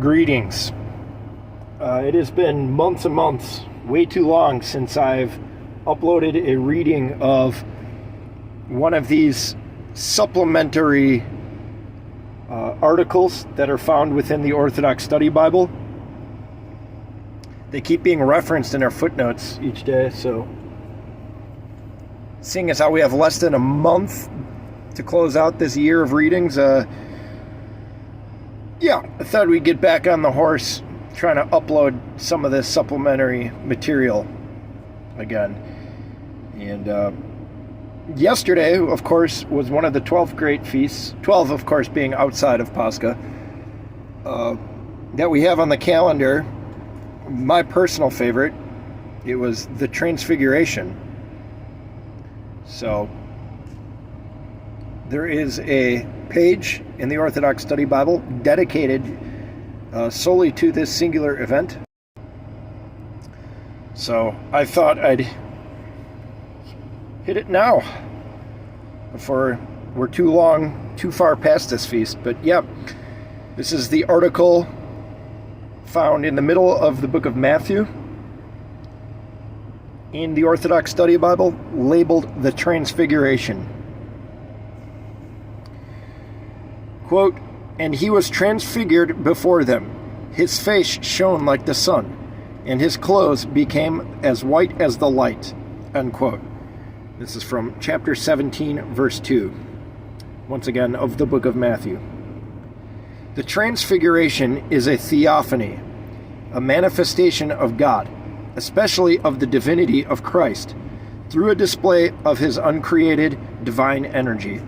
Greetings. It has been months and months, way too long, since I've uploaded a reading of one of these supplementary articles that are found within the Orthodox Study Bible. They keep being referenced in our footnotes each day, so seeing as how we have less than a month to close out this year of readings, I thought we'd get back on the horse trying to upload some of this supplementary material again. And yesterday, of course, was one of the 12 great feasts, 12 of course being outside of Pascha, that we have on the calendar. My personal favorite, it was the Transfiguration. So there is a page in the Orthodox Study Bible dedicated solely to this singular event. So I thought I'd hit it now before we're too far past this feast. But yeah, this is the article found in the middle of the book of Matthew in the Orthodox Study Bible, labeled the Transfiguration. Quote, "And he was transfigured before them. His face shone like the sun, and his clothes became as white as the light." Unquote. This is from chapter 17, verse 2. Once again, of the book of Matthew. The Transfiguration is a theophany, a manifestation of God, especially of the divinity of Christ, through a display of his uncreated divine energy.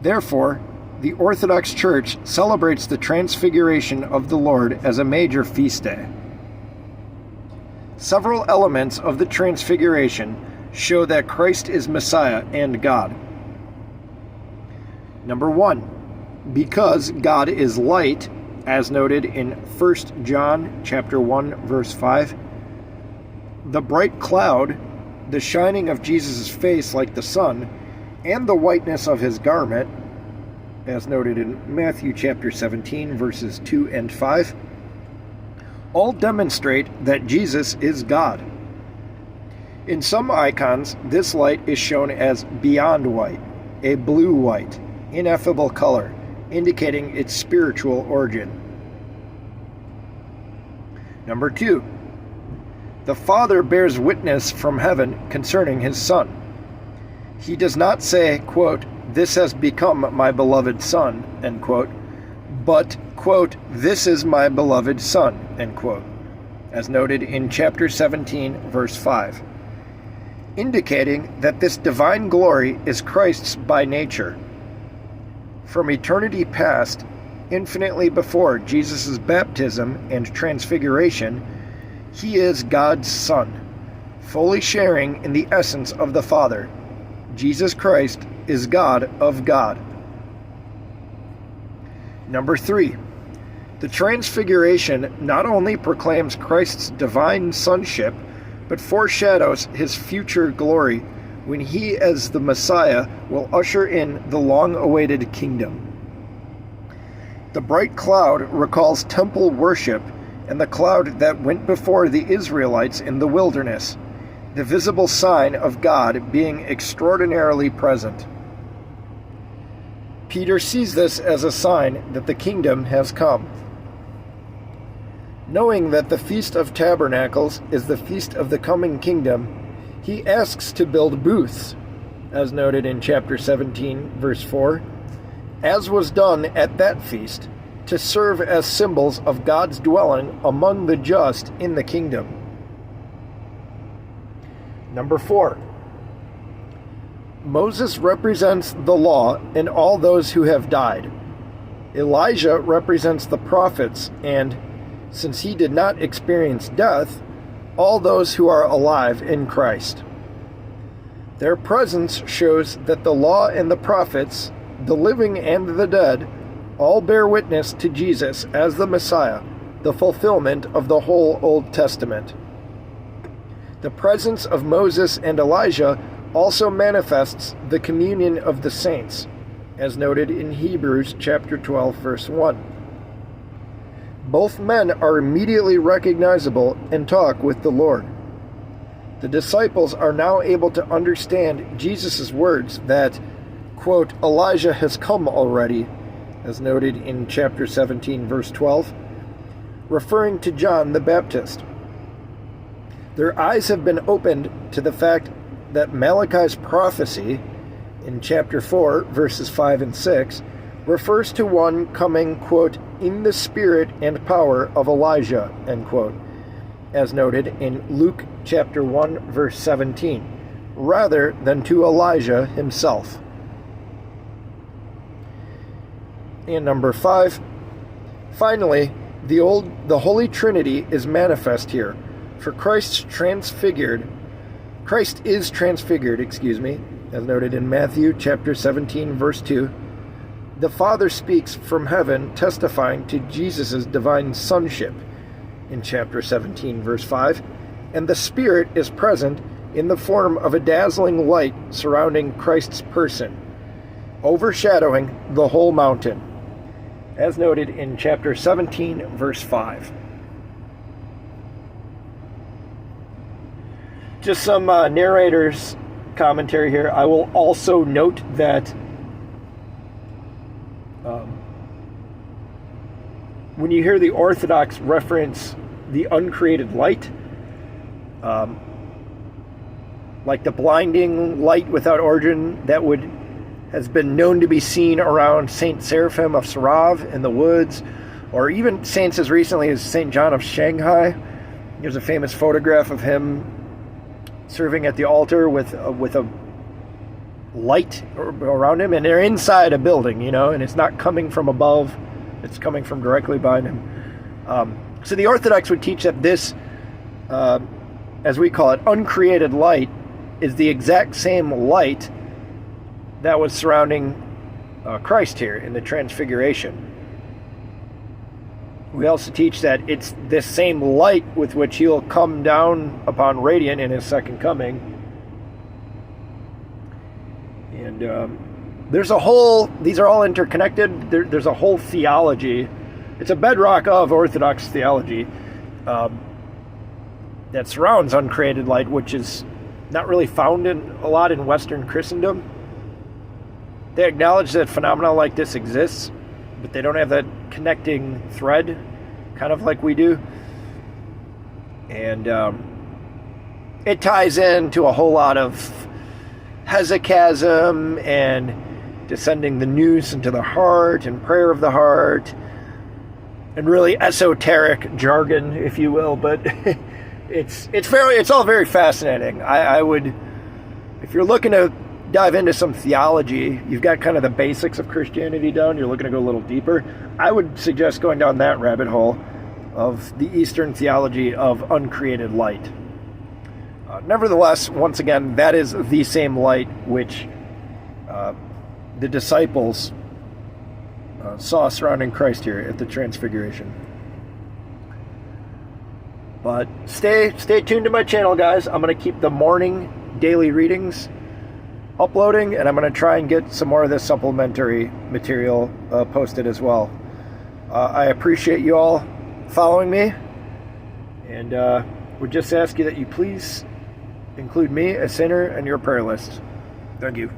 Therefore, the Orthodox Church celebrates the Transfiguration of the Lord as a major feast day. Several elements of the Transfiguration show that Christ is Messiah and God. Number 1, because God is light, as noted in 1 John chapter 1, verse 5, the bright cloud, the shining of Jesus' face like the sun, and the whiteness of his garment, as noted in Matthew chapter 17, verses 2 and 5, all demonstrate that Jesus is God. In some icons, this light is shown as beyond white, a blue-white, ineffable color, indicating its spiritual origin. Number 2, the Father bears witness from heaven concerning his Son. He does not say, quote, "This has become my beloved Son," end quote, but, quote, "This is my beloved Son," end quote, as noted in chapter 17, verse 5, indicating that this divine glory is Christ's by nature. From eternity past, infinitely before Jesus' baptism and transfiguration, he is God's Son, fully sharing in the essence of the Father. Jesus Christ is God of God. Number 3, the Transfiguration not only proclaims Christ's divine sonship, but foreshadows his future glory when he, as the Messiah, will usher in the long-awaited kingdom. The bright cloud recalls temple worship and the cloud that went before the Israelites in the wilderness, the visible sign of God being extraordinarily present. Peter sees this as a sign that the kingdom has come. Knowing that the Feast of Tabernacles is the feast of the coming kingdom, he asks to build booths, as noted in chapter 17, verse 4, as was done at that feast, to serve as symbols of God's dwelling among the just in the kingdom. Number 4, Moses represents the law and all those who have died. Elijah represents the prophets and, since he did not experience death, all those who are alive in Christ. Their presence shows that the law and the prophets, the living and the dead, all bear witness to Jesus as the Messiah, the fulfillment of the whole Old Testament. The presence of Moses and Elijah also manifests the communion of the saints, as noted in Hebrews chapter 12, verse 1. Both men are immediately recognizable and talk with the Lord. The disciples are now able to understand Jesus' words that, quote, Elijah has come already, as noted in chapter 17, verse 12, referring to John the Baptist. Their eyes have been opened to the fact that Malachi's prophecy in chapter 4, verses 5 and 6, refers to one coming, quote, in the spirit and power of Elijah, end quote, as noted in Luke chapter 1, verse 17, rather than to Elijah himself. And number 5, finally, the Holy Trinity is manifest here, for Christ is transfigured, as noted in Matthew chapter 17, verse 2. The Father speaks from heaven, testifying to Jesus' divine sonship in chapter 17, verse 5, and the Spirit is present in the form of a dazzling light surrounding Christ's person, overshadowing the whole mountain, as noted in chapter 17, verse 5. Just some narrator's commentary here. I will also note that when you hear the Orthodox reference the uncreated light, like the blinding light without origin that has been known to be seen around Saint Seraphim of Sarav in the woods, or even saints as recently as Saint John of Shanghai. There's a famous photograph of him serving at the altar with a light around him, and they're inside a building, and it's not coming from above, it's coming from directly behind him. So the Orthodox would teach that this, as we call it, uncreated light, is the exact same light that was surrounding Christ here in the Transfiguration. We also teach that it's this same light with which he'll come down upon radiant in his second coming. And these are all interconnected. There's a whole theology. It's a bedrock of Orthodox theology that surrounds uncreated light, which is not really found a lot in Western Christendom. They acknowledge that phenomena like this exists, but they don't have that connecting thread, kind of like we do. And it ties into a whole lot of hesychasm and descending the noose into the heart and prayer of the heart and really esoteric jargon, if you will. But it's all very fascinating. I would, if you're looking to dive into some theology, you've got kind of the basics of Christianity down, you're looking to go a little deeper, I would suggest going down that rabbit hole of the Eastern theology of uncreated light. Nevertheless, once again, that is the same light which the disciples saw surrounding Christ here at the Transfiguration. But stay tuned to my channel, guys. I'm going to keep the morning daily readings uploading, and I'm going to try and get some more of this supplementary material posted as well. I appreciate you all following me, and would just ask you that you please include me, a sinner, in your prayer list. Thank you.